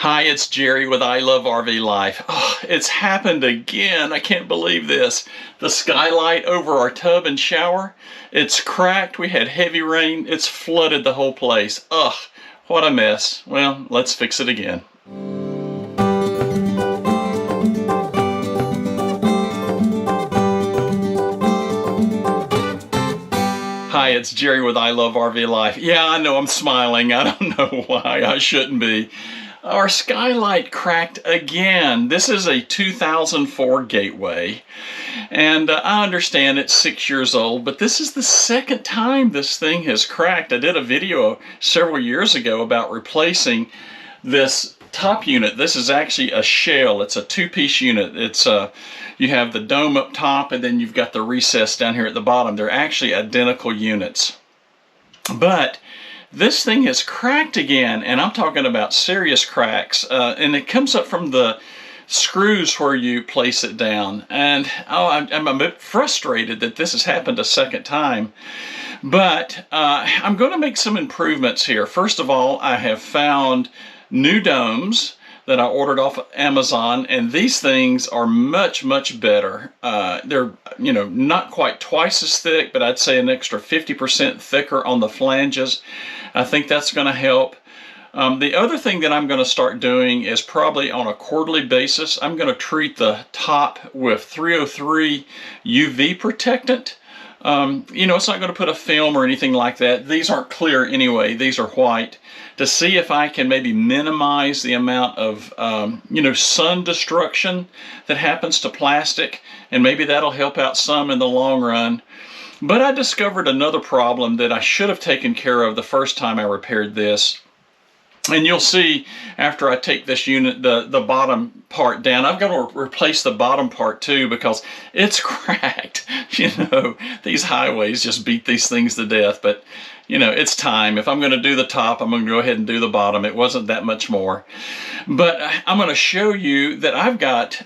Hi, it's Jerry with I Love RV Life. Oh, it's happened again. I can't believe this. The skylight over our tub and shower, it's cracked. We had heavy rain. It's flooded the whole place. Ugh, what a mess. Well, let's fix it again. Hi, it's Jerry with I Love RV Life. Yeah, I know I'm smiling. I don't know why. I shouldn't be. Our skylight cracked again. This is a 2004 Gateway, and I understand it's 6 years old, but this is the second time this thing has cracked. I did a video several years ago about replacing this top unit. This is actually a shell. It's a two-piece unit. It's you have the dome up top, and then you've got the recess down here at the bottom. They're actually identical units, but this thing has cracked again, and I'm talking about serious cracks, and it comes up from the screws where you place it down. And I'm a bit frustrated that this has happened a second time, but I'm going to make some improvements here. First of all, I have found new domes that I ordered off of Amazon, and these things are much better. They're, not quite twice as thick, but I'd say an extra 50% thicker on the flanges. I think that's going to help. The other thing that I'm going to start doing is probably on a quarterly basis, I'm going to treat the top with 303 UV protectant. It's not going to put a film or anything like that. These aren't clear anyway. These are white, to see if I can maybe minimize the amount of, sun destruction that happens to plastic, and maybe that'll help out some in the long run. But I discovered another problem that I should have taken care of the first time I repaired this. And you'll see after I take this unit, the bottom part down, I've got to replace the bottom part too, because it's cracked. These highways just beat these things to death. But, it's time. If I'm going to do the top, I'm going to go ahead and do the bottom. It wasn't that much more. But I'm going to show you that I've got...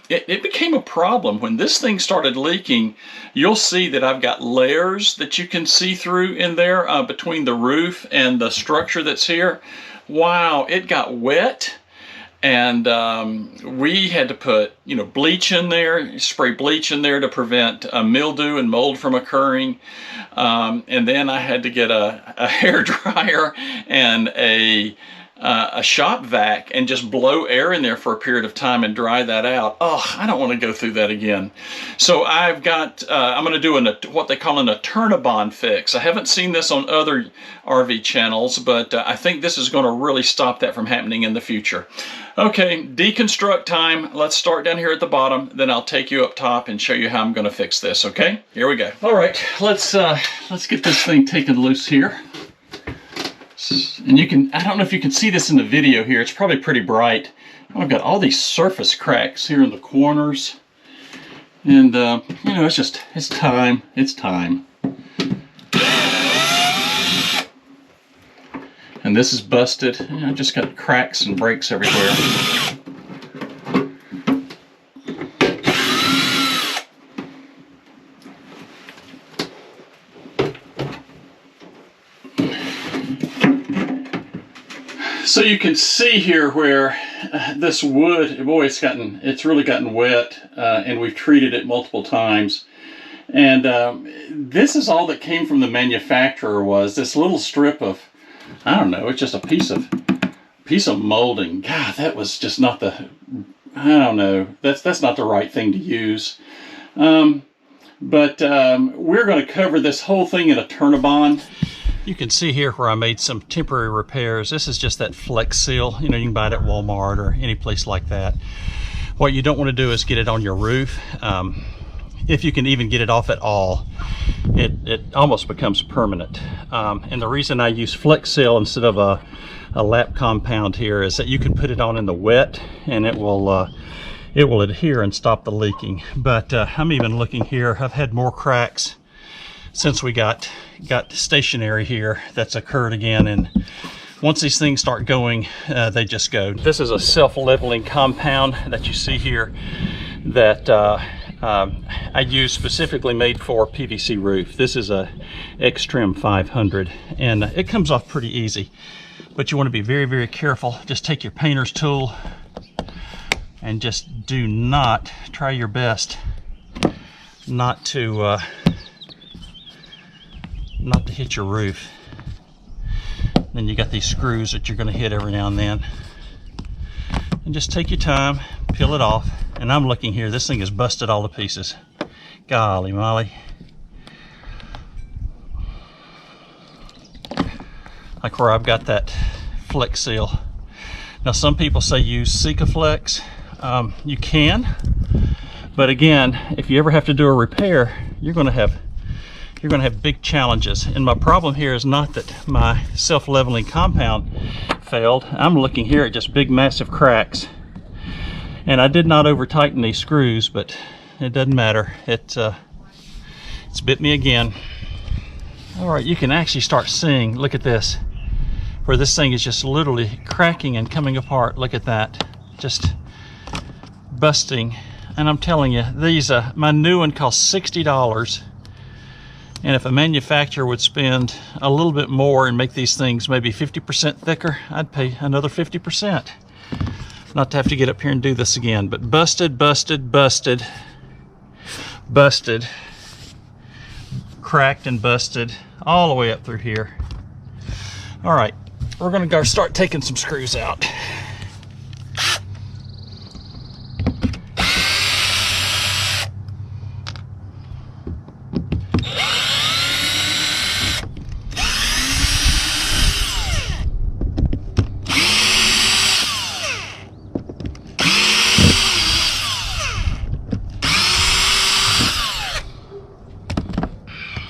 It became a problem when this thing started leaking. You'll see that I've got layers that you can see through in there between the roof and the structure that's here. Wow, it got wet, and we had to put bleach in there, spray bleach in there to prevent mildew and mold from occurring. And then I had to get a hair dryer and a shop vac and just blow air in there for a period of time and dry that out. Oh, I don't want to go through that again. So I've got, I'm going to do what they call a Turnabond fix. I haven't seen this on other RV channels, but I think this is going to really stop that from happening in the future. Okay, deconstruct time. Let's start down here at the bottom, then I'll take you up top and show you how I'm going to fix this, okay? Here we go. All right, let's get this thing taken loose here. And I don't know if you can see this in the video here, it's probably pretty bright. I've got all these surface cracks here in the corners. And, it's time. It's time. And this is busted. I've just got cracks and breaks everywhere. So you can see here where this wood, boy, it's really gotten wet, and we've treated it multiple times. And this is all that came from the manufacturer, was this little strip of, I don't know, it's just a piece of molding. God, that was just not I don't know, that's not the right thing to use. But we're going to cover this whole thing in a Turnabond. You can see here where I made some temporary repairs. This is just that Flex Seal. You can buy it at Walmart or any place like that. What you don't want to do is get it on your roof. If you can even get it off at all, it almost becomes permanent. And the reason I use Flex Seal instead of a lap compound here is that you can put it on in the wet, and it will adhere and stop the leaking. But I'm even looking here. I've had more cracks since we got stationary here. That's occurred again, and once these things start going, they just go. This is a self-leveling compound that you see here that I use, specifically made for PVC roof. This is a X-Trim 500, and it comes off pretty easy. But you want to be very, very careful. Just take your painter's tool and just do not, try your best not to hit your roof. Then you got these screws that you're going to hit every now and then. And just take your time, peel it off. And I'm looking here, this thing is busted all to pieces. Golly molly. Like where I've got that Flex Seal. Now some people say use Sikaflex. You can, but again, if you ever have to do a repair, you're going to have big challenges. And my problem here is not that my self-leveling compound failed. I'm looking here at just big massive cracks, and I did not over tighten these screws, but it doesn't matter. It's bit me again. All right, you can actually start seeing, look at this, where this thing is just literally cracking and coming apart. Look at that, just busting. And I'm telling you, these my new one cost $60, and if a manufacturer would spend a little bit more and make these things maybe 50% thicker, I'd pay another 50% not to have to get up here and do this again. But busted, busted, busted, busted, cracked and busted all the way up through here. All right, we're gonna go start taking some screws out.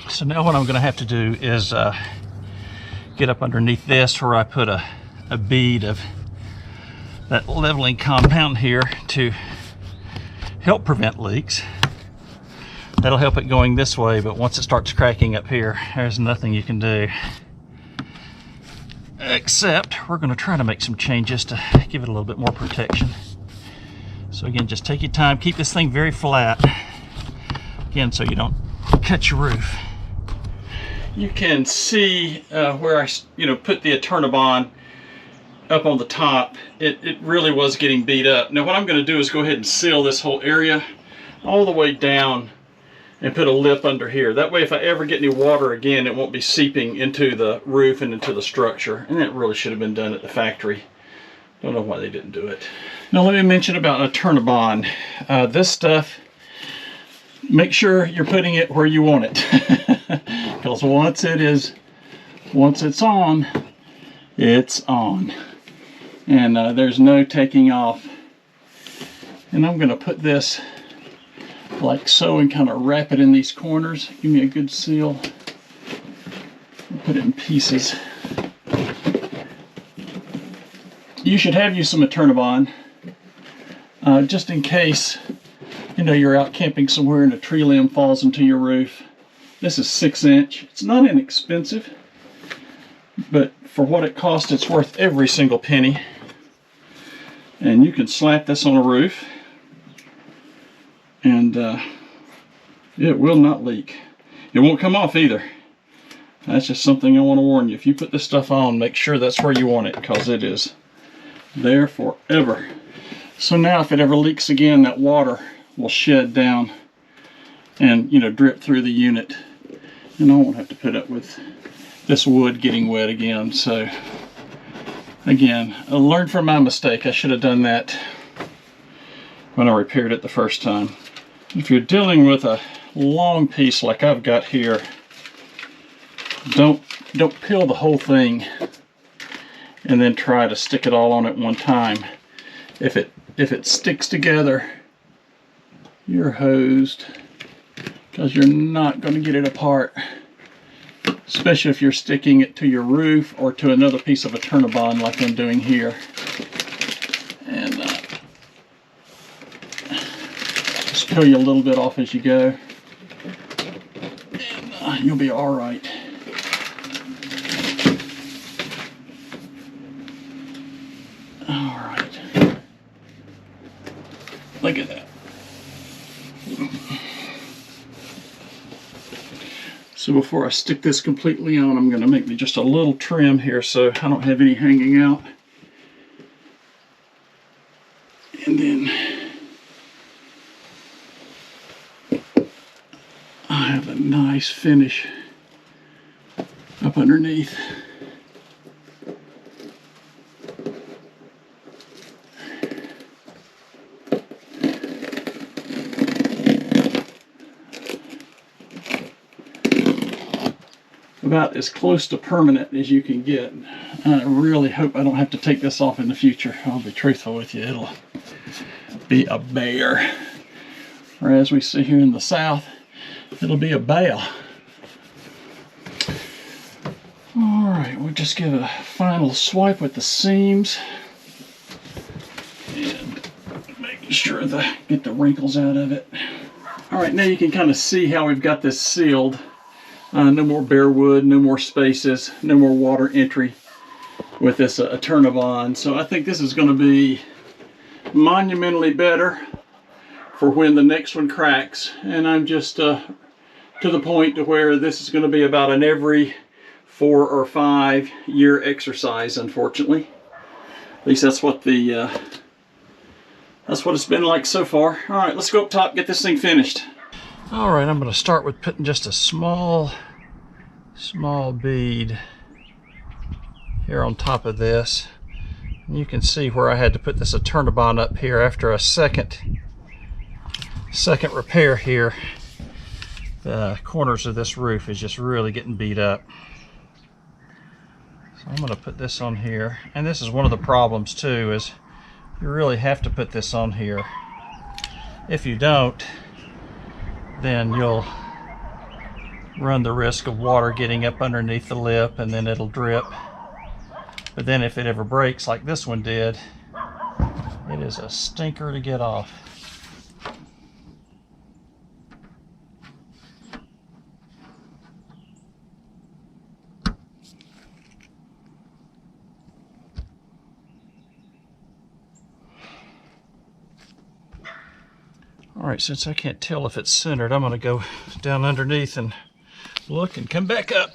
So now what I'm going to have to do is get up underneath this where I put a bead of that leveling compound here to help prevent leaks. That'll help it going this way, but once it starts cracking up here, there's nothing you can do. Except we're going to try to make some changes to give it a little bit more protection. So again, just take your time, keep this thing very flat. Again, so you don't cut your roof. You can see where I put the Eternabond up on the top. It really was getting beat up. Now what I'm going to do is go ahead and seal this whole area all the way down and put a lip under here. That way if I ever get any water again, it won't be seeping into the roof and into the structure. And that really should have been done at the factory. Don't know why they didn't do it. Now let me mention about Eternabond. This stuff, make sure you're putting it where you want it. Because once it's on, it's on. And there's no taking off. And I'm going to put this like so and kind of wrap it in these corners. Give me a good seal. Put it in pieces. You should have you some Eternabond, just in case you're out camping somewhere and a tree limb falls into your roof. This is 6-inch. It's not inexpensive, but for what it costs, it's worth every single penny. And you can slap this on a roof and it will not leak. It won't come off either. That's just something I want to warn you. If you put this stuff on, make sure that's where you want it, because it is there forever. So now if it ever leaks again, that water will shed down and drip through the unit, and I won't have to put up with this wood getting wet again. So again, I learned from my mistake. I should have done that when I repaired it the first time. If you're dealing with a long piece like I've got here, don't peel the whole thing and then try to stick it all on at one time. If it sticks together, you're hosed, because you're not going to get it apart, especially if you're sticking it to your roof or to another piece of Eternabond like I'm doing here. And just peel you a little bit off as you go, and you'll be all right. All right. Look at that. So before I stick this completely on, I'm going to make me just a little trim here so I don't have any hanging out. And then I have a nice finish up underneath. About as close to permanent as you can get. I really hope I don't have to take this off in the future. I'll be truthful with you, it'll be a bear. Or as we see here in the South, it'll be a bale. Alright, we'll just give a final swipe with the seams. And making sure to get the wrinkles out of it. Alright, now you can kind of see how we've got this sealed. No more bare wood, no more spaces, no more water entry with this Eternabond. So I think this is going to be monumentally better for when the next one cracks. And I'm just to the point to where this is going to be about an every 4 or 5 year exercise, unfortunately. At least that's what it's been like so far. All right, let's go up top, get this thing finished. All right, I'm going to start with putting just a small bead here on top of this. And you can see where I had to put this Eternabond up here after a second repair here. The corners of this roof is just really getting beat up. So I'm going to put this on here. And this is one of the problems too, is you really have to put this on here. If you don't, then you'll run the risk of water getting up underneath the lip and then it'll drip. But then if it ever breaks like this one did, it is a stinker to get off. Alright, since I can't tell if it's centered, I'm going to go down underneath and look and come back up.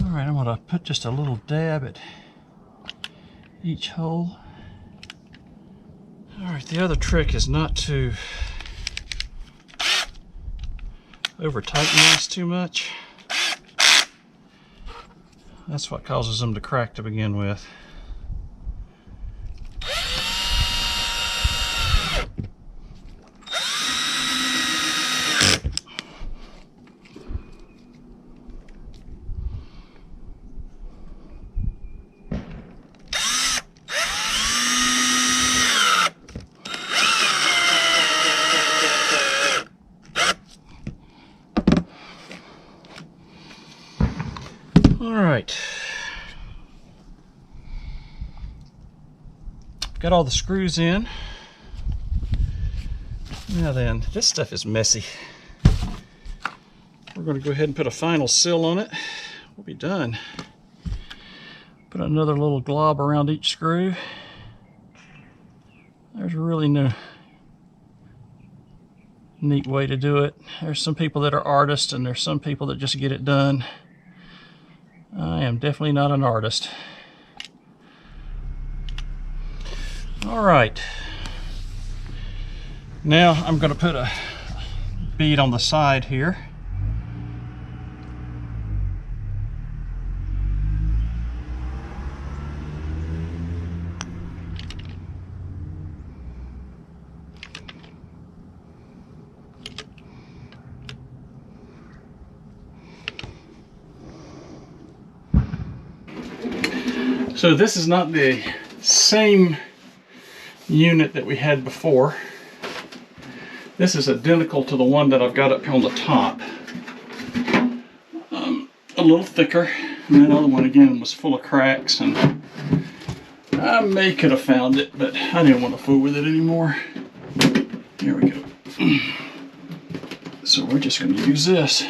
Alright, I'm going to put just a little dab at each hole. Alright, the other trick is not to over tighten these too much. That's what causes them to crack to begin with. Alright, got all the screws in. Now then, this stuff is messy. We're going to go ahead and put a final seal on it. We'll be done. Put another little glob around each screw. There's really no neat way to do it. There's some people that are artists and there's some people that just get it done. I am definitely not an artist. All right. Now I'm going to put a bead on the side here. So this is not the same unit that we had before. This is identical to the one that I've got up here on the top. A little thicker, and that other one again was full of cracks, and I could have found it, but I didn't want to fool with it anymore. Here we go. So we're just going to use this.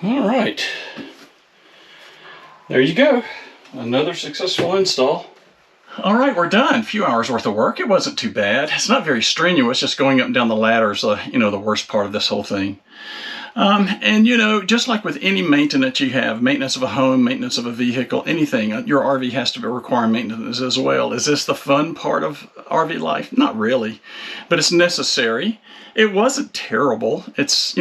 All right, there you go. Another successful install. All right, we're done. A few hours worth of work. It wasn't too bad. It's not very strenuous. Just going up and down the ladder is, the worst part of this whole thing. And just like with any maintenance you have, maintenance of a home, maintenance of a vehicle, anything, your RV has to require maintenance as well. Is this the fun part of RV life? Not really, but it's necessary. It wasn't terrible. It's,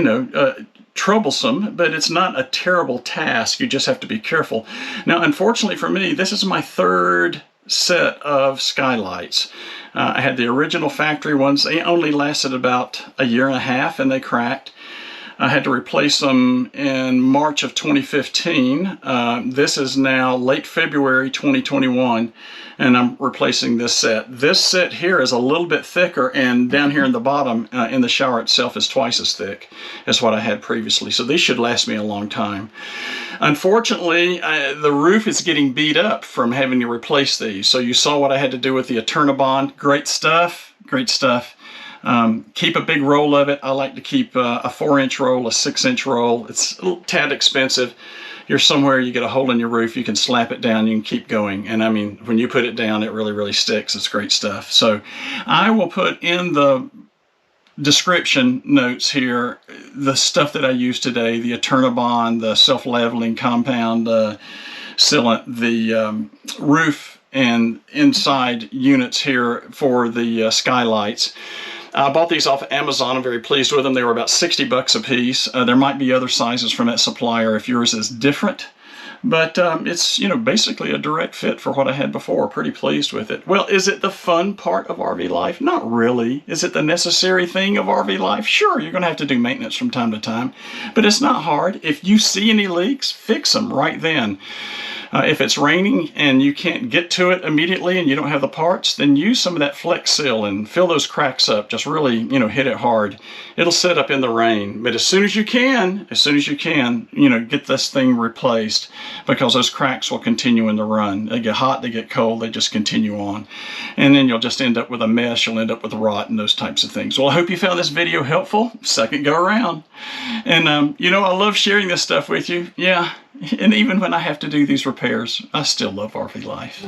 troublesome, but it's not a terrible task. You just have to be careful. Now, unfortunately for me, this is my third set of Skylights. I had the original factory ones. They only lasted about a year and a half and they cracked. I had to replace them in March of 2015. This is now late February 2021, and I'm replacing this set. This set here is a little bit thicker, and down here in the bottom, in the shower itself, is twice as thick as what I had previously. So these should last me a long time. Unfortunately, the roof is getting beat up from having to replace these. So you saw what I had to do with the Eternabond. Great stuff, great stuff. Keep a big roll of it. I like to keep a 4-inch roll, a 6-inch roll. It's a little tad expensive. You're somewhere, you get a hole in your roof, you can slap it down, you can keep going. And I mean, when you put it down, it really, really sticks. It's great stuff. So I will put in the description notes here the stuff that I use today, the Eternabond, the self-leveling compound sealant, the roof and inside units here for the Skylights. I bought these off of Amazon. I'm very pleased with them. They were about 60 bucks a piece. There might be other sizes from that supplier if yours is different. But it's, basically a direct fit for what I had before. Pretty pleased with it. Well, is it the fun part of RV life? Not really. Is it the necessary thing of RV life? Sure, you're going to have to do maintenance from time to time. But it's not hard. If you see any leaks, fix them right then. If it's raining and you can't get to it immediately and you don't have the parts, then use some of that Flex Seal and fill those cracks up. Just really, hit it hard. It'll set up in the rain. But as soon as you can, get this thing replaced, because those cracks will continue in the run. They get hot, they get cold, they just continue on. And then you'll just end up with a mess. You'll end up with rot and those types of things. Well, I hope you found this video helpful. Second go around. And, I love sharing this stuff with you. Yeah. And even when I have to do these repairs, I still love RV life.